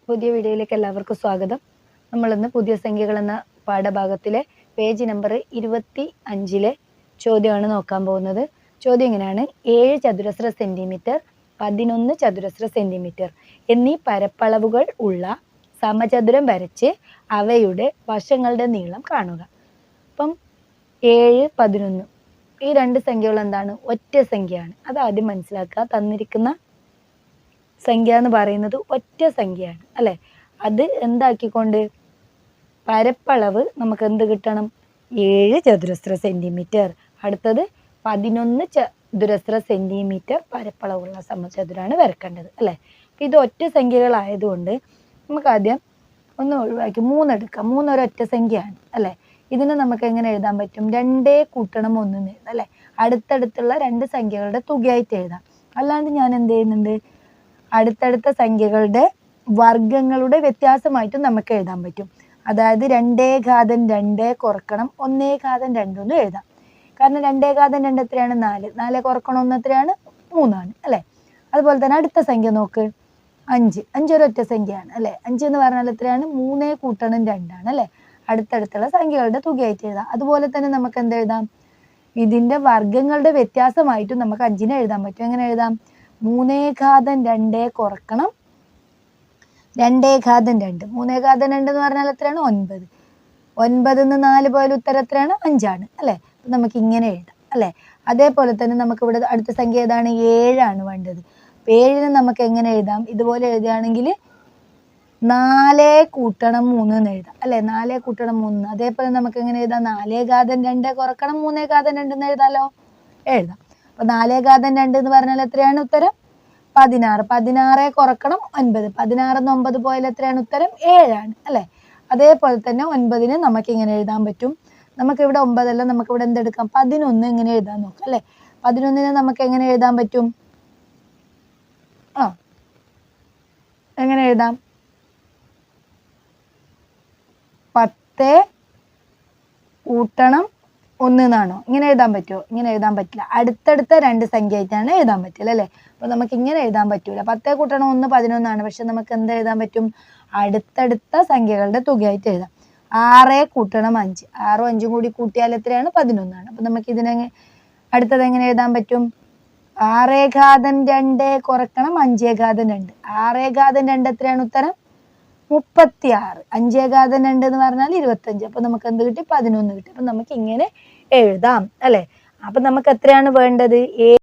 പുതിയ വീഡിയോയിലേക്ക് എല്ലാവർക്കും സ്വാഗതം. നമ്മളിന്ന് പുതിയ സംഖ്യകൾ എന്ന പാഠഭാഗത്തിലെ പേജ് നമ്പർ 25 ചോദ്യമാണ് നോക്കാൻ പോകുന്നത്. ചോദ്യം ഇങ്ങനെയാണ്: 7 ചതുരശ്ര സെന്റിമീറ്റർ, 11 ചതുരശ്ര സെന്റിമീറ്റർ എന്നീ പരപ്പളവുകൾ ഉള്ള സമചതുരം വരച്ച് അവയുടെ വശങ്ങളുടെ നീളം കാണുക. അപ്പം 7, 11 ഈ രണ്ട് സംഖ്യകൾ എന്താണ്? ഒറ്റ സംഖ്യയാണ്. അത് ആദ്യം മനസ്സിലാക്കുക. തന്നിരിക്കുന്ന സംഖ്യ എന്ന് പറയുന്നത് ഒറ്റ സംഖ്യയാണ് അല്ലെ. അത് എന്താക്കിക്കൊണ്ട് പരപ്പളവ് നമുക്ക് എന്ത് കിട്ടണം? 7 ചതുരശ്ര സെന്റിമീറ്റർ. അടുത്തത് 11 ചതുരശ്ര സെന്റിമീറ്റർ പരപ്പളവുള്ള സമചതുരാണ് വരക്കേണ്ടത് അല്ലെ. ഇത് ഒറ്റ സംഖ്യകളായതുകൊണ്ട് നമുക്ക് ആദ്യം ഒന്ന് ഒഴിവാക്കി 3 എടുക്കാം. 3 ഒരൊറ്റ സംഖ്യയാണ് അല്ലെ. ഇതിനെ നമുക്ക് എങ്ങനെ എഴുതാൻ പറ്റും? 2 കൂട്ടണം 1 എന്ന് എഴുതാം അല്ലെ. അടുത്തടുത്തുള്ള രണ്ട് സംഖ്യകളുടെ തുകയായിട്ട് എഴുതാം. അല്ലാണ്ട് ഞാൻ എന്ത് ചെയ്യുന്നുണ്ട്? അടുത്തടുത്ത സംഖ്യകളുടെ വർഗങ്ങളുടെ വ്യത്യാസമായിട്ട് നമുക്ക് എഴുതാൻ പറ്റും. അതായത് 2 കുറക്കണം 1 എന്ന് എഴുതാം. കാരണം 2 എത്രയാണ്? 4. 4 കുറക്കണം 1 എത്രയാണ്? 3 അല്ലെ. അതുപോലെ തന്നെ അടുത്ത സംഖ്യ നോക്ക്, 5 ഒരൊറ്റ സംഖ്യയാണ് അല്ലെ. 5 എന്ന് പറഞ്ഞാൽ എത്രയാണ്? 3 കൂട്ടണം 2 അല്ലെ. അടുത്തടുത്തുള്ള സംഖ്യകളുടെ തുകയായിട്ട് എഴുതാം. അതുപോലെ തന്നെ നമുക്ക് എന്ത് എഴുതാം? ഇതിന്റെ വർഗങ്ങളുടെ വ്യത്യാസമായിട്ടും നമുക്ക് 5 എഴുതാൻ പറ്റും. എങ്ങനെ എഴുതാം? 3 കുറക്കണം 2 എന്ന് പറഞ്ഞാൽ എത്രയാണ്? 9. 9 4 പോയാൽ ഉത്തരം എത്രയാണ്? 5 അല്ലെ. നമുക്ക് ഇങ്ങനെ എഴുതാം അല്ലെ. അതേപോലെ തന്നെ നമുക്ക് ഇവിടെ അടുത്ത സംഖ്യ ഏതാണ്? 7 വേണ്ടത്. 7 നമുക്ക് എങ്ങനെ എഴുതാം? ഇതുപോലെ എഴുതുകയാണെങ്കിൽ 4 കൂട്ടണം 3 എന്ന് എഴുതാം അല്ലെ. 4 കൂട്ടണം 3. അതേപോലെ നമുക്ക് എങ്ങനെ എഴുതാം? 4 കുറക്കണം 3 എന്ന് എഴുതാലോ. എഴുതാം. അപ്പൊ 4 എന്ന് പറഞ്ഞാൽ എത്രയാണ് ഉത്തരം? 16. 16 കുറക്കണം 9. 16 9 പോയാൽ എത്രയാണ് ഉത്തരം? 7 അല്ലെ. അതേപോലെ തന്നെ 9 നമുക്ക് ഇങ്ങനെ എഴുതാൻ പറ്റും. നമുക്ക് ഇവിടെ 9 അല്ല, നമുക്ക് ഇവിടെ എന്തെടുക്കാം? 11 ഇങ്ങനെ എഴുതാൻ നോക്കാം അല്ലെ. 11 നമുക്ക് എങ്ങനെ എഴുതാൻ പറ്റും? എങ്ങനെ എഴുതാം? 10 കൂട്ടണം 1 എന്നാണോ? ഇങ്ങനെ എഴുതാൻ പറ്റുമോ? ഇങ്ങനെ എഴുതാൻ പറ്റില്ല. അടുത്തടുത്ത രണ്ട് സംഖ്യ ആയിട്ടാണ് എഴുതാൻ പറ്റില്ല അല്ലെ. അപ്പൊ നമുക്ക് ഇങ്ങനെ എഴുതാൻ പറ്റൂല. 10 കൂട്ടണം 1 11 പക്ഷെ നമുക്ക് എന്ത് എഴുതാൻ പറ്റും? അടുത്തടുത്ത സംഖ്യകളുടെ തുകയായിട്ട് എഴുതാം. 6 കൂട്ടണം 5. 6ഉം 5ഉം കൂടി കൂട്ടിയാൽ എത്രയാണ്? 11 അപ്പൊ നമുക്ക് ഇതിനെ അടുത്തത് എങ്ങനെ എഴുതാൻ പറ്റും? 6 കുറക്കണം 5 2. 6 എത്രയാണ് ഉത്തരം? 36. 5 എന്ന് പറഞ്ഞാൽ 25. അപ്പൊ നമുക്ക് എന്ത് കിട്ടി? 11 കിട്ടി. അപ്പൊ നമുക്ക് ഇങ്ങനെ എഴുതാം അല്ലെ. അപ്പൊ നമുക്ക് എത്രയാണ് വേണ്ടത്?